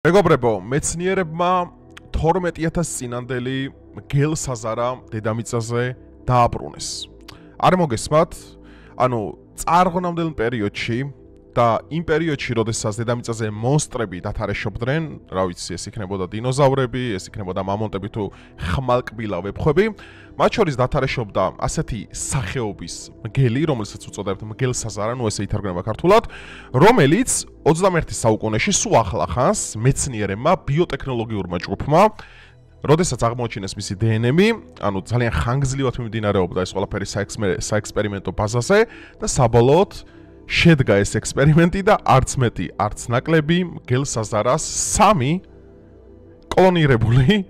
მეგობრებო, მეცნიერებმა 12000 წინანდელი გელს აზარა დედამიწაზე დააბრუნეს. არ მოგესმათ? ანუ წარღვნამდელ პერიოდში და იმ პერიოდში, როდესაც დედამიწაზე მონსტრები დათარეშობდნენ, რა ვიცი, ეს იქნებოდა დინოზავრები, ეს იქნებოდა მამონტები თუ ხმალკბილა ვეფხვები, მათ შორის დათარეშობდა ასეთი სახეობის მგელი, რომელსაც უწოდებთ მგელსაზარა, ნუ ესე ითარგმნება ქართულად, რომელიც 21 საუკუნეში სულ ახლახანს მეცნიერებმა ბიოტექნოლოგიურმა ჯგუფმა, როდესაც აღმოაჩინეს მისი დნმ, ანუ ძალიან ხანგრძლივად მიმდინარეობდა ეს ყველაფერი საექსპერიმენტო ბაზაზე და საბოლოოდ შედგა ეს ექსპერიმენტი და არც მეტი, არც ნაკლები მგელსაზარას 3 კლონირებული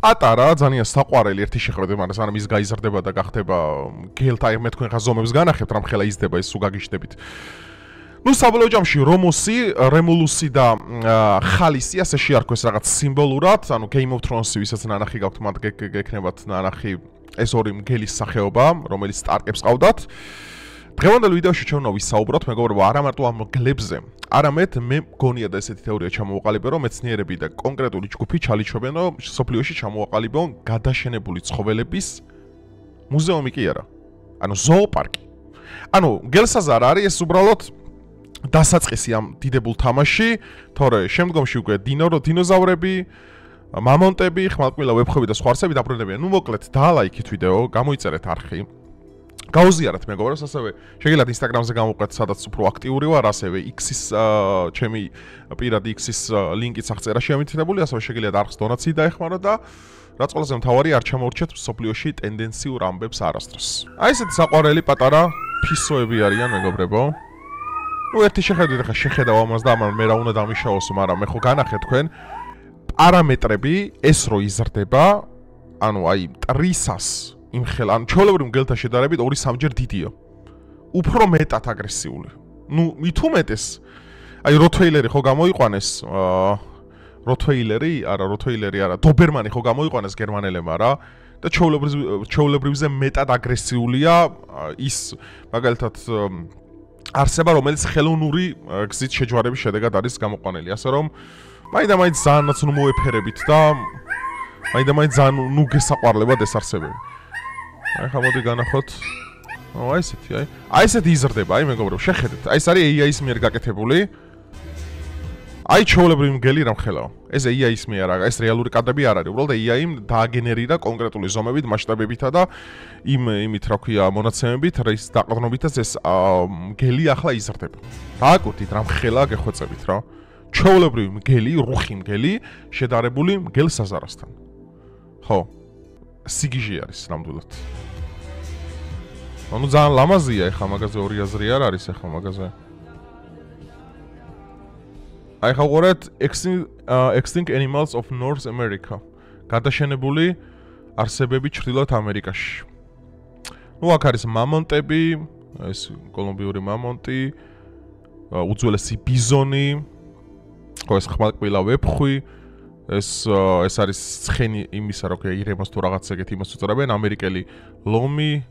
პატარა, ძალიან საყვარელი ერთი შეხვედრა, მაგრამ სანამ ის გაიზრდება და გახდება მგელთა, მე თქვენ ხა ზომებს განახებთ, რამ ხელა იზრდება ის სუგაგიშდებით. ნუ საბოლოო ჯამში რემულუსი და ხალისი ასე შეარქვეს რაღაც სიმბოლურად, ანუ Game of Thrones-ი, ვისაც ნანახი გაქვთ, მათ გექნებათ ნანახი ეს ორი მგელის სახეობა, რომელიც სტარკებს ყავდათ. დღევანდელ ვიდეოში ჩვენ ვისაუბროთ, მეგობრებო, არა მარტო ამ მგლებზე, არამედ მე მგონია და ესეთი თეორია ჩამოვაყალიბე, რომ მეცნიერები და კონკრეტული ჯგუფი ჩალიჩვენებენ, რომ სოფლიოში ჩამოვაყალიბონ გადაშენებული ცხოველების მუზეუმი კი არა. ანუ ზოოპარკი. ანუ მგელსაზარა არის ეს უბრალოდ დასაწყისი ამ დიდებულ თამაში, თორე შემდგომში უკვე დინოზავრები, მამონტები, ხმალკბილა ვეფხვები და სხვა არსები დაბრუნდებიან. ნუ მოკლედ, დაალაიქით ვიდეო, გამოიწერეთ არხი. გაუზიარეთ მეგობრებს, ასევე შეგიძლიათ Instagram-ზე გამოვყეთ, სადაც უფრო აქტიური ვარ, ასევე X-ის ჩემი პირადი X-ის ლინკიც აღწერაში ამიტირებული, ასევე შეგიძლიათ არხს დონაციით დაეხმაროთ და რაც ყველაზე მთავარი, არ ჩამოურჩეთ სოფლიოში ტენდენციურ ამბებს არასდროს. აი ესეთი საყვარელი პატარა ფისოები არიან მეგობრებო. ნუ ერთი შეხედვით ახლა შეხედავ ამას და ამან მე რა უნდა დამიშაოსო, მაგრამ მე ხო განახეთ თქვენ პარამეტრები ეს რო იზრდება, ანუ აი მტრისას იმ ხელა, ან ჩვეულებრივ მგელთა შედარებით 2-3ჯერ დიდია. უფრო მეტად აგრესიული. ნუ მით უმეტეს. აი როთვეილერი ხო გამოიყვანეს, როთვეილერი არა, დობერმანი ხო გამოიყვანეს გერმანელებმა რა და ჩვეულებრივზე მეტად აგრესიულია ის მაგალითად არსება, რომელიც ხელოვნური გზით შეჯვარების შედეგად არის გამოყვანილი. ასე რომ მაინდა-მაინც ძალიანაც ნუ მოეფერებით და მაინდა-მაინც ძალიან ნუ გესაყვარლებად ეს არსებები. აი ხა მოდი განახოთ. აი ესეთი, აი ესეთი იზრდება, აი მეგობრებო, შეხედეთ. აი ეს არის AI-ის მიერ გაკეთებული. აი ჩვეულებრივი მგელი რამ ხელაო. ეს AI-ის მიერ არა, ეს რეალური კადრები არ არის. უბრალოდ AI-მ დააგენერირა კონკრეტული ზომებით, მასშტაბებითა და იმით რა ქვია, მონაცემებით, რის დაყრდნობითაც ეს მგელი ახლა იზრდება. დააკურთით რამ ხელა გეხვეწებით რა. ჩვეულებრივი მგელი, რუხი მგელი შედარებული მგელსაზარასთან. ხო. სიგიჟე არის ნამდვილად. ანუ ძალიან ლამაზია ეხა მაგაზე ორი აზრი არ არის ეხა მაგაზე. აი ხა უყურეთ Extinct Animals of North America. გადაშენებული არსებები ჩრდილოეთ ამერიკაში. ნუ აქ არის მამონტები, ეს კოლუმბიური მამონტი, უძველესი ბიზონი, ხო ეს ხმალკბილა ვეფხვი. ეს არის ცხენი იმისა, რა ქვია, ირემოს თუ რაღაც ეგეთი იმას უწოდებენ, ამერიკელი ლომი.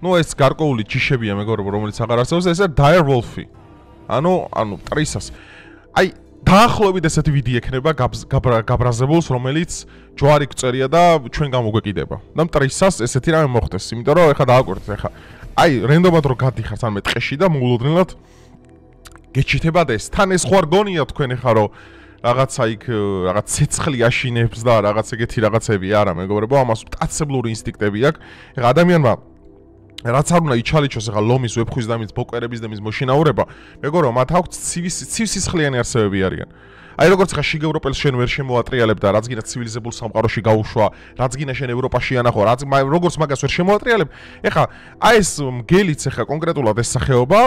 ნუ ეს გარკვეული ჯიშებია მეგობრებო, რომელიც აღარ არსებობს, ეს არის dire wolf-ი. ანუ მტრისას. აი დაახლოებით ესეთი ვიდი ექნება გაბრაზებულს, რომელიც ჯვარი გწერია და ჩვენ გამოგვეკიდება. და მტრისას ესეთი რამე მოხდეს, იმიტომ რომ ეხა დააკვირდეთ ეხა. აი რენდომად რო გადიხართ ამ ტყეში და მოულოდნელად გეჩითებათ ეს. თან ეს ხო არ გონია თქვენ ეხა რომ რაღაცა იქ რაღაც ცეცხლი აშინებს და რაღაც ეგეთი რაღაცები არა მეგობრებო, ამას მტაცებლური ინსტინქტები აქვს. ეხა ადამიანმა რაც არ უნდა იჩალიჩოს ეხა ლომის, ვეფხვის და მის ბოკვერების და მის მოშინაურება, მეგობრებო, მათ აქვს ცივსისხლიანი არსებები არიან. აი როგორც ხა შიგ ევროპელს შენ ვერ შემოატრიალებ და რაც გინდა ცივილიზებულ სამყაროში გაუშვა, რაც გინდა შენ ევროპაში ანახო, როგორც მაგას ვერ შემოატრიალებ, ეხა აი ეს მგელიც ეხა კონკრეტულად ეს სახეობა,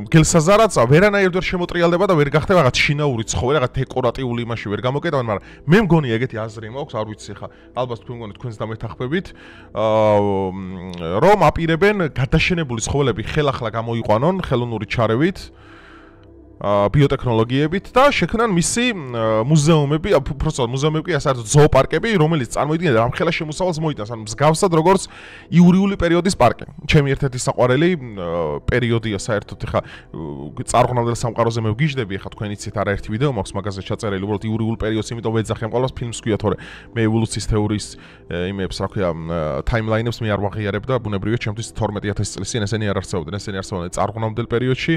მგელსაზარაც ვერანაირად ვერ შემოტრიალდება და ვერ გახდება რაღაც შინაური ცხოველი, რაღაც დეკორატიული იმაში ვერ გამოკეტავენ, მაგრამ მე მგონია ეგეთი აზრი მაქვს, არ ვიცი ეხა, ალბათ თქვენ მგონი თქვენს დამეთანხმებით, რომ აპირებენ გადაშენებული ცხოველები ხელახლა გამოიყვანონ ხელოვნური ჩარევით. ბიოტექნოლოგიებით და შექმნან მისი მუზეუმები, უბრალოდ მუზეუმები კი საერთოდ ზოოპარკები, რომელიც წარმოიდგინეთ რამხელა შემოსავალს მოიტანს, ანუ მსგავსად როგორც იურიული პერიოდის პარკი. ჩემი ერთ-ერთი საყვარელი პერიოდია საერთოდ ეხა წარღვნამდელ სამყაროზე მე ვგიჟდები, ეხა თქვენ იცით არაერთი ვიდეო მაქვს მაგაზე ჩაწერილი, უბრალოდ იურიულ პერიოდს, იმიტომ ვეძახე ამ ყველას ფილმს ქვია, თორე მე ევოლუციის თეორიის იმებს, რა ქვია, ტაიმლაინებს მე არ ვაღიარებ და ბუნებრივია ჩემთვის 12000 წლის წინ ესენი არ არსებობდნენ, ესენი არსებობდნენ წარღვნამდელ პერიოდში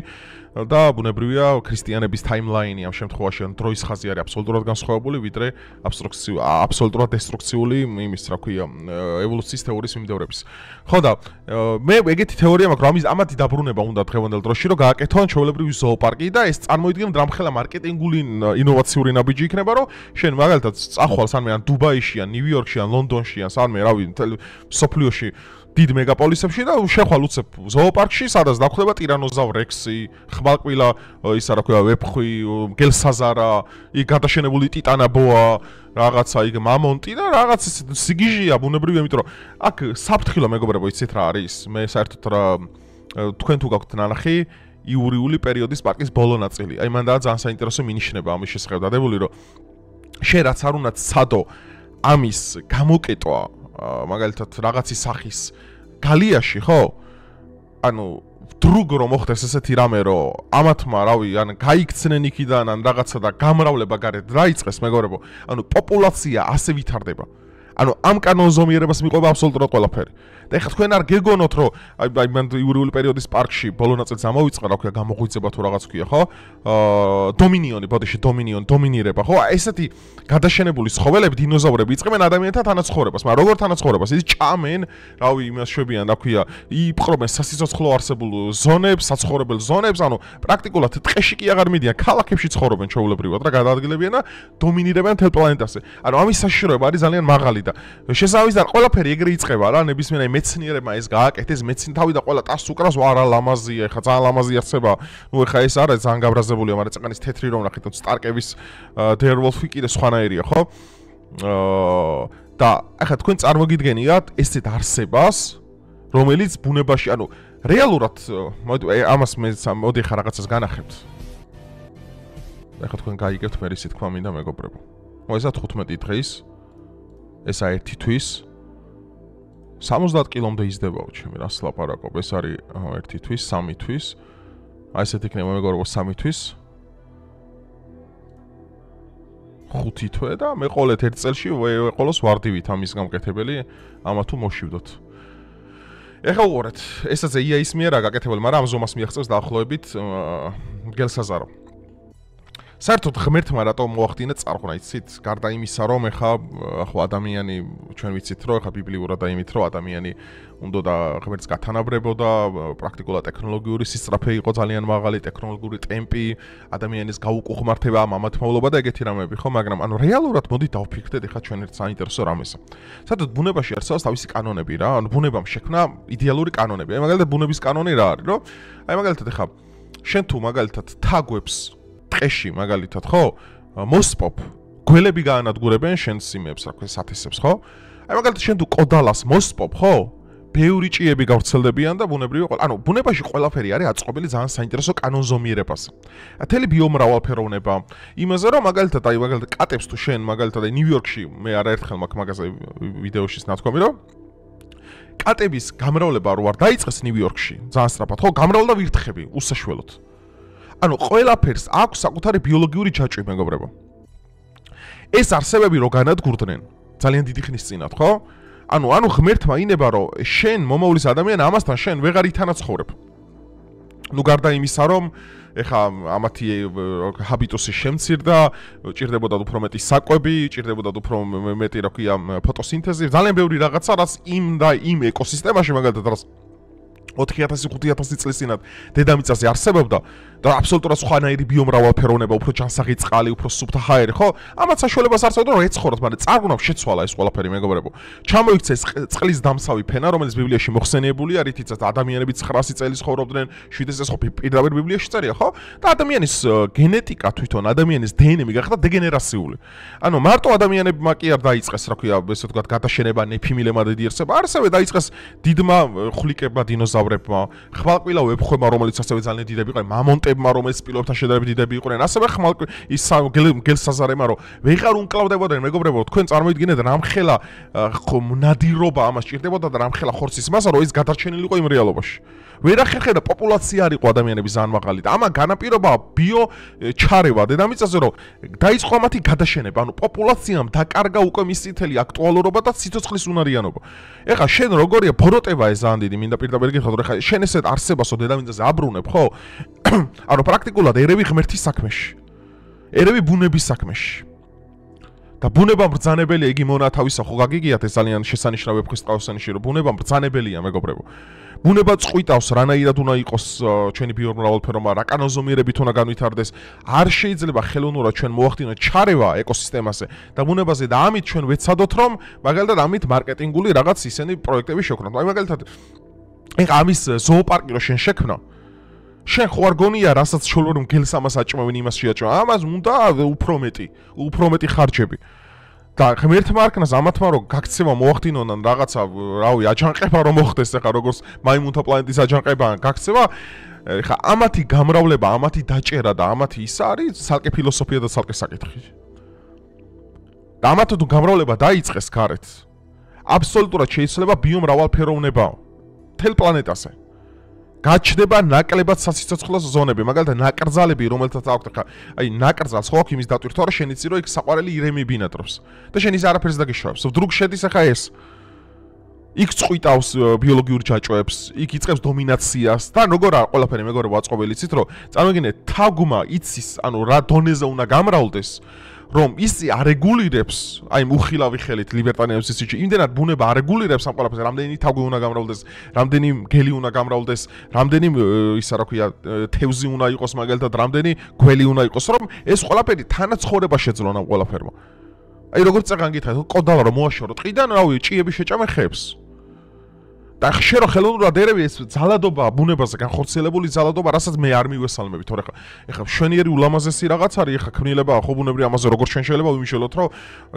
და ბუნებრივია ქრისტიანების ტაიმლაინი ამ შემთხვევაში ან დროის ხაზი არის აბსოლუტურად განსხვავებული, ვიდრე აბსოლუტურად დესტრუქციული იმის, რა ქვია, ევოლუციის თეორიის მიმდევრების. ხო და მე ეგეთი თეორია მაქვს, რომ ამათი დაბრუნება უნდა დღევანდელ დროში, რომ გააკეთონ ჩვეულებრივი ზოოპარკი და ეს წარმოიდგინეთ რამხელა მარკეტინგული ინოვაციური ნაბიჯი იქნება, რომ შენ მაგალითად წახვალ სანმე ან დუბაიში, ან ნიუ-იორკში, ან ლონდონში, ან სანმე, რავი, სოფლიოში დიდ მეგაპოლისებში და შეხვალ უცებ ზოოპარკში, სადაც დახვდება ტირანოზავრ რექსი, ხმალკვილა, ისა რა ქვია, ვეფხვი, გელსაზარა, იქ გადაშენებული ტიტანაბოა, რაღაცა იქ მამონტი და რაღაც სიგიჟია ბუნებრივია, იმიტომ რომ აქ საფრთხილო მეგობრებო, იცით რა არის? მე საერთოდ რა თქვენ თუ გაქვთ ნანახი იურიული პერიოდის პარკის ბოლო ნაწილი. აი მანდაა ძალიან საინტერესო მინიშნება ამის შესახებ დადებული, რომ შენ რაც არ უნდა ცადო ამის გამოკეტვა მაგალითად რაღაცის სახის გალიაში, ხო? ანუ დრუგ რომ მოხდეს ესეთი რამე, რომ ამათმა, რავი, ან გაიქცნენ იქიდან, ან რაღაცა და გამრავლება გარეთ დაიწყეს, მეგობრებო, ანუ პოპულაცია ასე ვითარდება. ანუ ამ კანონზომიერებას მიყვება აბსოლუტურად ყველაფერი. და ეხლა თქვენ არ გეგონოთ, რომ აი მან იურიული პერიოდის პარკში ბოლო ნაწილს ამოვიწყა, რა ქვია, გამოღვიძება თუ რაღაც ქვია, ხო? დომინიონი, ბოდიში დომინირება, ხო? ესეთი გადაშენებული ცხოველები, დინოზავრები იწყებენ ადამიანთან თანაცხოვრებას, მაგრამ როგორ თანაცხოვრებას? ის ჭამენ, რავი, იმას შვებიან, რა ქვია, იპყრობენ სასიცოცხლო არსებულ ზონებს, საცხოვრებელ ზონებს, ანუ პრაქტიკულად ტყეში კი აღარ მიდიან, ქალაქებში ცხოვრობენ ჩვეულებრივად რა გადაადგილებიან და დომინირებენ მთელ პლანეტაზე. ანუ ამის საშიშროება არის ძალიან მაღალი და შესაბამისად ყველაფერი ეგრე იწყება რა, ნებისმიერ მეცნიერებმა ეს გააკეთეს, თავი და ყველა ტასს უკრავს, არა ლამაზია, ეხა ძალიან ლამაზი არსება. ნუ ეხა ეს არა ძალიან გაბრაზებულია, მაგრამ წაყანის თეთრი რომ ნახეთ, სტარკების დერვოლფი კიდე სხვანაირია, ხო? და ეხა თქვენ წარმოგიდგენიათ ესეთ არსებას, რომელიც ბუნებაში, ანუ რეალურად, ამას მე მოდი ხა რაღაცას განახებთ. ეხა თქვენ გაიგებთ მე რისი თქვა მინდა მეგობრებო. ესა 15 დღის, ესა 1 თვის 70 კილომდე იზდებაო ჩემი რას ლაპარაკობ, ეს არის 1 თვის, 3 თვის. აი ესეთ იქნება მეგობრებო 3 თვის. 5 თვე და მე ყოლეთ 1 წელში ყოლოს ვარდივით ამის გამკეთებელი, ამა თუ მოშივდოთ. ეხლა უყურეთ, ესაც IA-ის მიერაა გაკეთებული, მაგრამ ამ ზომას მიაღწევს დაახლოებით გელსაზარო. საერთოდ ღმერთმა რატომ მოახდინა წარღვნა, იცით? გარდა იმისა, რომ ეხა ადამიანი, ჩვენ ვიცით, რომ ეხა ბიბლიურად დაიმით, რომ ადამიანი უნდა და ღმერთს გათანაბრებოდა, პრაქტიკულად ტექნოლოგიური სისწრაფე იყო ძალიან მაღალი, ტექნოლოგიური ტემპი, ადამიანის გაუკუღმართება, მამათმავლობა და ეგეთი რამეები, ხო? მაგრამ ანუ რეალურად მოდი დავფიქრდეთ ეხა ჩვენ ერთ საინტერესო რამესა. საერთოდ ბუნებაში არსებობს თავისი კანონები რა, ანუ ბუნებამ შექმნა იდეალური კანონები. აი მაგალითად ბუნების კანონი რა არის, რომ აი მაგალითად ეხა შენ თუ მაგალითად თაგვებს ტყეში მაგალითად ხო მოსპობ გველები გაანადგურებენ შენს იმებს რა ქვია სათესებს ხო აი მაგალითად შენ თუ კოდალას მოსპობ ხო ბევრი ჭიები გავრცელდებიან და ბუნებრივი ანუ ბუნებაში ყველაფერი არის აწყობილი ძალიან საინტერესო კანონზომიერებას ათელი ბიომრავალფეროვნება იმაზე რომ მაგალითად აი მაგალითად კატებს თუ შენ მაგალითად აი ნიუ-იორკში მე არაერთხელ მაქვს მაგაზე ვიდეოშიც ნათქვამი რომ კატების გამრავლება რო არ დაიწყეს ნიუ-იორკში ძალიან სწრაფად ხო გამრავლდა ვირთხები უსაშველოდ ანუ ყველაფერს აქვს საკუთარი ბიოლოგიური ჯაჭვი, მეგობრებო. ეს არსებები რო განადგურდნენ ძალიან დიდი ხნის წინათ, ხო? ანუ ღმერთმა ინება რომ შენ მომავლის ადამიანი ამასთან შენ ვეღარ ითანაცხოვრებ. ნუ გარდა იმისა რომ ეხა ამათი ჰაბიტუსი შემცირდა, ჭირდებოდა უფრო მეტი საკვები, ჭირდებოდა უფრო მეტი რა ქვია ფოტოსინთეზი, ძალიან ბევრი რაღაცა რაც იმ ეკოსისტემაში მაგალითად რაც 4000-5000 წლის წინათ დედამიწაზე არსებობდა და აბსოლუტურად სხვანაირი ბიომრავალფეროვნება, უფრო ჯანსაღი წყალი, უფრო სუფთა ჰაერი, ხო? ამათ საშუალებას არსებობდა რომ ეცხოვროთ, მაგრამ წარგუნავ შეცვალა ეს ყველაფერი, მეგობრებო. ჩამოიქცა ეს წყლის დამსავი ფენა, რომელიც ბიბლიაში მოხსენიებულია, რითიც ადამიანები 900 წელი ცხოვრობდნენ, 700 ხო პირდაპირ ბიბლიაში წერია, ხო? და ადამიანის გენეტიკა თვითონ ადამიანის დნმ გახდა დეგენერაციული. ანუ მარტო ადამიანებმა კი არ დაიწყეს, რა ქვია, ესე ვთქვათ, გადაშენება ნეფიმილებმა დიდი არსება, ასევე დაიწყეს დიდმა ხვლიკებმა, დინოზავრებმა, ხვალყვილა ვეფხვებმა, რომელიც ასევე ძალიან დიდები იყო, მამონტები ხმალებმა, რომ ეს სპილოებთან შედარებით დიდები იყვნენ, ასევე ის გელსაზარემა, რომ ვეღარ უნკლავდებოდნენ, მეგობრებო, თქვენ წარმოიდგინეთ, რამხელა ნადირობა ამას ჭირდებოდა და რამხელა ხორცის მასა, რომ ის გადარჩენილიყო იმ რეალობაში. ვერ ახერხებდა პოპულაცია არ იყო ადამიანების ზანმაღალი და ამან განაპირობაა ბიო ჩარევა დედამიწაზე, რომ დაიწყო ამათი გადაშენება, ანუ პოპულაციამ დაკარგა უკვე მისი თელი აქტუალურობა და სიცოცხლის უნარიანობა. ეხლა შენ როგორია ბოროტება ეს ძალიან დიდი, მინდა პირდაპირ გითხრათ, რომ ეხლა შენ ესეთ არსებასო დედამიწაზე აბრუნებ, ხო? ანუ პრაქტიკულად ერევი ღმერთის საქმეში. ერევი ბუნების საქმეში. და ბუნება ბრძანებელია, იგი მონა თავისა ხო გაგიგიათ ეს ძალიან შესანიშნავი ვეფხვის ტყავსანიში, რომ ბუნება ბრძანებელია, მეგობრებო. ბუნება წყვიტავს, რანაირად უნდა იყოს ჩვენი ბიომრავალფეროვნება, რა კანონზომიერებით უნდა განვითარდეს. არ შეიძლება ხელოვნურად ჩვენ მოახდინოთ ჩარევა ეკოსისტემაზე და ბუნებაზე და ამით ჩვენ ვეცადოთ, რომ მაგალითად ამით მარკეტინგული რაღაც ისენი პროექტები შევქმნათ. აი მაგალითად ეხა ამის ზოოპარკი რო შენ შექმნა, შენ ხო არ გონია, რასაც შეიძლება რომ გელს ამას აჭმევენ, იმას შეაჭმევენ. ამას უნდა უფრო მეტი ხარჯები. და ღმერთმა არქნას ამათმა რომ გაქცევა მოახდინონ რაღაცა, რავი, აჯანყება რომ მოხდეს, ეხა როგორც მაიმუნთა პლანეტის აჯანყება, გაქცევა, ეხა ამათი გამრავლება, ამათი დაჭერა და ამათი ის არის ცალკე ფილოსოფია და ცალკე საკითხი. და ამათო თუ გამრავლება დაიწყეს გარეთ, აბსოლუტურად შეიძლება ბიომრავალფეროვნება მთელ პლანეტაზე. გაჩნდება ნაკლებად სასიცოცხლო ზონები, მაგალითად ნაკრძალები, რომელთაც აქვთ ხა, აი ნაკრძალს ხო აქვს იმის დატვირთვა, რომ შენ იცი, რომ იქ საყვარელი ირემი ბინადრობს. და შენ ის არაფერს დაგიშავებს. ვდრუგ შედის ახლა ეს. იქ წყვიტავს ბიოლოგიურ ჯაჭვებს, იქ იწყებს დომინაციას და როგორ არ ყველაფერი მეგობრებო აწყობილი იცით, რომ წარმოგიდგენთ, თაგვმა იცის, ანუ რა დონეზე უნდა გამრავლდეს, რომ ისი არეგულირებს, აი უხილავი ხელით ლიბერტანიანებს ისიჩი, იმდენად ბუნება არეგულირებს ამ ყველაფერს, რამდენი თაგვი უნდა გამრავლდეს, რამდენი გელი უნდა გამრავლდეს, რამდენი ისა რა ქვია, თევზი უნდა იყოს მაგალითად, რამდენი გველი უნდა იყოს, რომ ეს ყველაფერი თანაცხოვრება შეძლონ ამ ყველაფერმა. აი როგორც წეგან გითხარით, კოდალა რომ მოაშორო, ტყიდან რავი, ჭიები შეჭამე ხებს. და შენ რო ხელოვნურად ერევი ეს ძალადობა ბუნებაზე განხორციელებული ძალადობა, რასაც მე არ მივესალმები, თორე ეხლა მშვენიერი ულამაზესი რაღაც არის, ეხლა ქმნილებაა ხო ბუნებრივი, ამაზე როგორ ჩვენ შეიძლება ვიმშველოთ, რომ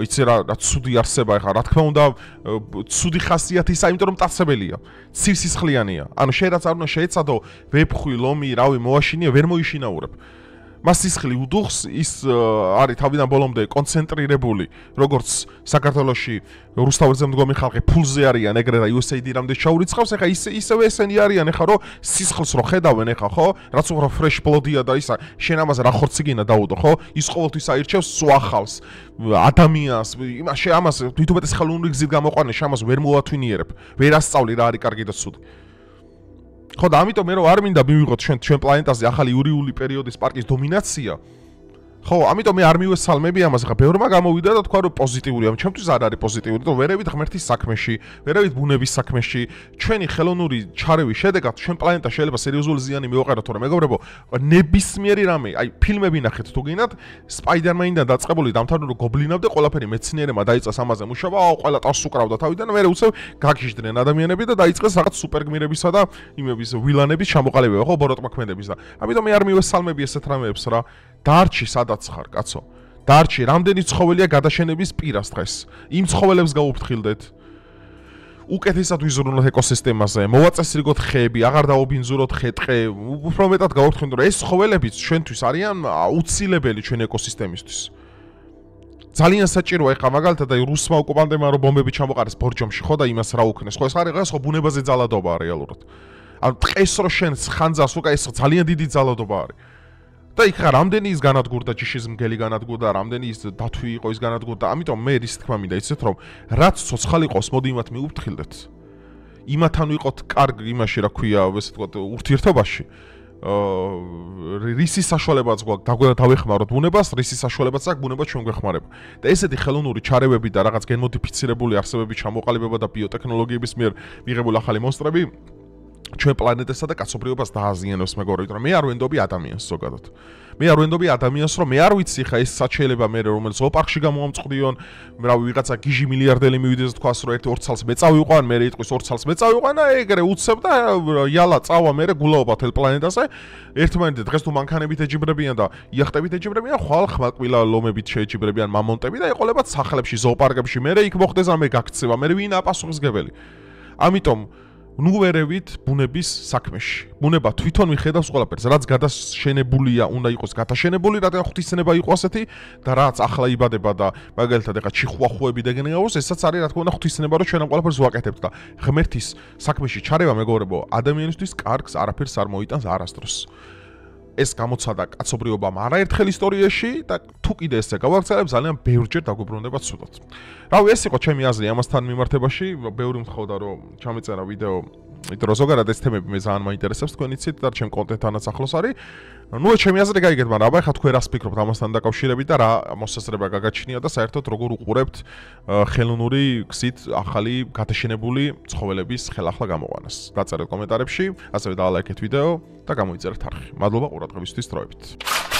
იცი რა ცუდი არსება, ეხლა რა თქმა უნდა ცუდი ხასიათისა, იმიტომ რომ მტაცებელია, ცივსისხლიანია. ანუ შენ რაც არ უნდა შეეცადო, ვეფხვი, ლომი, რავი, მოაშინია, ვერ მოიშინაურებ. მას სისხლი უდუხს, ის არის თავიდან ბოლომდე კონცენტრირებული, როგორც საქართველოში რუსთაველზე მდგომი ხალხი ფულზე არიან, ეგრე და USAID რამდენს ჩაურიცხავს, ეხა ისევე ესენი არიან, ეხა რომ სისხლს რო ხედავენ, ეხა ხო, რაც უფრო fresh blood-ია და ისა, შენ ამაზე რა ხორცი გინდა დაუდო, ხო? ის ყოველთვის აირჩევს სუახავს ადამიანს, შენ ამას თვითუმეტეს ხელოვნური გზით გამოყვანე, შენ ამას ვერ მოვათვინიერებ, ვერ ასწავლი რა არის კარგი და ცუდი. ხო და ამიტომ მე რომ არ მინდა მივიღოთ ჩვენ პლანეტაზე ახალი იურიული პერიოდის პარკის დომინაცია. ხო, ამიტომ მე არ მივესალმები ამას, ხა ბევრმა გამოვიდა და თქვა რომ პოზიტიურია, ჩემთვის არ არის პოზიტიური, რომ ვერავით ღმერთის საქმეში, ვერავით ბუნების საქმეში, ჩვენი ხელოვნური ჩარევის შედეგად ჩვენ პლანეტა შეიძლება სერიოზული ზიანი მივაყენოთ, თორემ მეგობრებო, ნებისმიერი რამე, აი ფილმები ნახეთ თუ გინდათ, სპაიდერმენიდან დაწყებული დამთავრებული გობლინამდე ყველაფერი მეცნიერებმა დაიწყეს ამაზე მუშაობა, ყველა ტარს უკრავდა თავიდან და მე უცებ გაგიჟდნენ ადამიანები და დაიწყეს რაღაც სუპერგმირებისა და იმების ვილანების ჩამოყალიბება, ხო, ბოროტმოქმედების და ამიტომ მე არ მივესალმები ესეთ რამეებს რა. დარჩი სადაც ხარ, კაცო. დარჩი, რამდენი ცხოველია გადაშენების პირას დღეს. იმ ცხოველებს გაუფრთხილდეთ. უკეთესად ვიზრუნოთ ეკოსისტემაზე, მოვაწესრიგოთ ხეები, აღარ დაობინძუროთ ხე-ტყე, უფრო მეტად გაუფრთხილდეთ, რომ ეს ცხოველებიც ჩვენთვის არიან აუცილებელი ჩვენ ეკოსისტემისთვის. ძალიან საჭიროა ეხლა მაგალითად აი რუსმა ოკუპანტებმა რომ ბომბები ჩამოყარეს ბორჯომში, ხო და იმას რა უქნეს, ხო ეს არის ხო ბუნებაზე ძალადობაა რეალურად. ანუ ტყეს რო შენ ხანძარს უკა ეს ძალიან დიდი ძალადობა არის. და იქ ხარ რამდენი ის განადგურდა ჯიშის მგელი განადგურდა, რამდენი ის დათვი იყო ის განადგურდა, ამიტომ მე ის თქმა მინდა იცით რომ რაც ცოცხალი ყავს, მოდი იმათ მიუფრთხილდეთ. იმათთან ვიყოთ კარგ იმაში რა ქვია, ესე ვთქვათ, ურთიერთობაში. რისის საშუალებაც გვაქვს დავეხმაროთ ბუნებას, რისის საშუალებაც აქვს ბუნება ჩვენ გვეხმარება. და ესეთი ხელოვნური ჩარევები და რაღაც გენმოდიფიცირებული არსებების ჩამოყალიბება და ბიოტექნოლოგიების მიერ მიღებული ახალი მონსტრები ჩვენ პლანეტასა და კაცობრიობას დააზიანებს მეგობრებო, რომ მე არ ვენდობი ადამიანს ზოგადად. მე არ ვენდობი ადამიანს, რომ მე არ ვიცი ხა ეს საჩელება მე რომელიც ზოოპარკში გამომწყდიონ, რავი ვიღაცა გიჟი მილიარდელი მივიდეს თქვას რომ 1-2 წელს მე წავიყვან, მე იტყვის 2 წელს მე წავიყვან და ეგრე უცებ და იალა წავა მე გულაობა თელ პლანეტაზე. ერთმანეთს დღეს თუ მანქანებით ეჯიბრებიან და იახტებით ეჯიბრებიან, ხვალ ხმალკვილა ლომებით შეეჯიბრებიან მამონტები და ეყოლებათ სახლებში, ზოოპარკებში, მე იქ მოხდეს ამე გაქცევა, მე ვინაა პასუხისმგებელი. ამიტომ ნუ ვერევით ბუნების საქმეში. ბუნება თვითონ მიხედავს ყველაფერს, რაც გადაშენებულია, უნდა იყოს გადაშენებული, რადგან ღვთისმსწენება იყო ასეთი და რაც ახლა იბადება და მაგალითად ეხა ჩიხუახუები და გენეაოს, ესაც არის რა თქმა უნდა ღვთისმსწენება, რომ ჩვენ ამ ყველაფერს ვაკეთებთ და ღმერთის საქმეში ჩარევა მეგობრებო, ადამიანისთვის კარგს არაფერს არ მოიტანს არასდროს. ეს გამოცადა კაცობრიობამ არაერთხელ ისტორიაში და თუ კიდე ესე გავაგრძელებ ძალიან ბევრჯერ დაგვიბრუნდება ცუდად. რავი, ეს იყო ჩემი აზრი ამასთან მიმართებაში, ბევრი მთხოვდა რომ ჩამეწერა ვიდეო, იმიტომ რომ ზოგადად ეს თემები მე ძალიან მაინტერესებს თქვენი ცით და ჩემ კონტენტთანაც ახლოს არის. ნუ ჩემი აზრი გაიგეთ, მაგრამ აბა ეხლა თქვენ რას ფიქრობთ ამასთან დაკავშირებით და რა მოსაზრება გაგაჩნია და საერთოდ როგორ უყურებთ ხელოვნური გზით ახალი გადაშენებული ცხოველების ხელახლა გამოყვანას. დაწერეთ კომენტარებში, ასევე დალაიქეთ ვიდეო და გამოიწერეთ არხი. მადლობა ყურადღებისთვის, დროებით.